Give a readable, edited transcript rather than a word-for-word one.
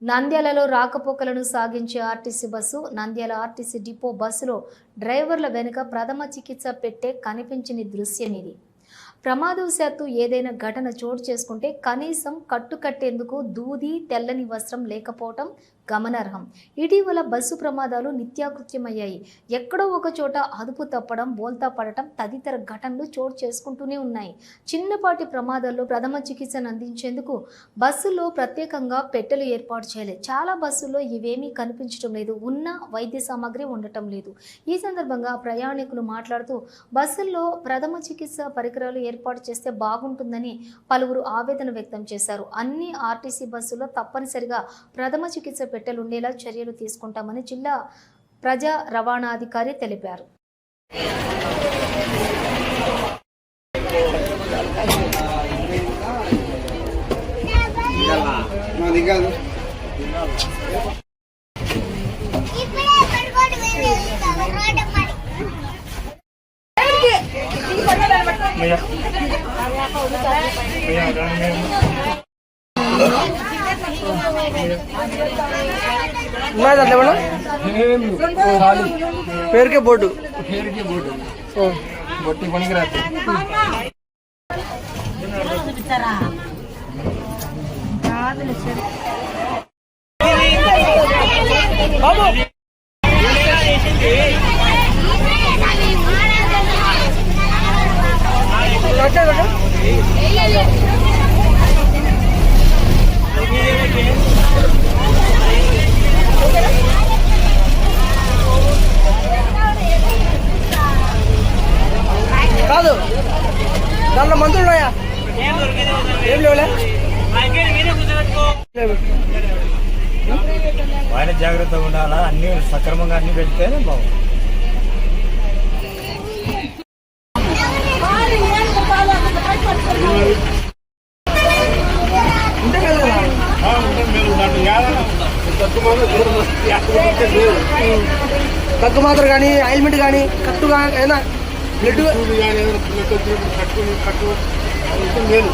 నంద్యాలలో రాకపోకలను సాగించే RTC bus Nandyal RTC depot బస్సులో డ్రైవర్ల వెనుక ప్రథమ చికిత్స పెట్టే కనిపించని దృశ్యం ఇది. ప్రమాదవశాత్తు ఏదైనా ఘటన చోటు చేసుకుంటే కనీసం కట్టుకట్టేందుకు దూది తెల్లని వస్త్రం లేకపోవటం గమనార్హం. ఇటీవల బస్సు ప్రమాదాలు నిత్యాకృత్యమయ్యాయి. ఎక్కడో ఒక చోట అదుపు తప్పడం, బోల్తా పడటం తదితర ఘటనలు చోటు చేసుకుంటూనే ఉన్నాయి. చిన్నపాటి ప్రమాదాల్లో ప్రథమ చికిత్సను అందించేందుకు బస్సుల్లో ప్రత్యేకంగా పెట్టెలు ఏర్పాటు చేయలేదు. చాలా బస్సుల్లో ఇవేమీ కనిపించడం లేదు. ఉన్న వైద్య సామాగ్రి ఉండటం లేదు. ఈ సందర్భంగా ప్రయాణికులు మాట్లాడుతూ బస్సుల్లో ప్రథమ చికిత్స పరికరాలు ఏర్పాటు చేస్తే బాగుంటుందని పలువురు ఆవేదన వ్యక్తం చేశారు. అన్ని ఆర్టీసీ బస్సుల్లో తప్పనిసరిగా ప్రథమ చికిత్స పెట్టెలుండేలా చర్యలు తీసుకుంటామని జిల్లా ప్రజా రవాణాధికారి తెలిపారు. పేరు के बोर्ड బొట్టి పనికిరాదు. కాదు దాంట్లో మందులు ఉన్నాయా? ఏం లేవులే. ఆయన జాగ్రత్తగా ఉండాలా, అన్ని సక్రమంగా అన్ని పెడితేనే బాగుంది. దగ్గు మాత్రం కానీ ఆయిల్మెంట్ కానీ కట్టు కానీ ఏదైనా బ్లడ్ కట్టు మేలు.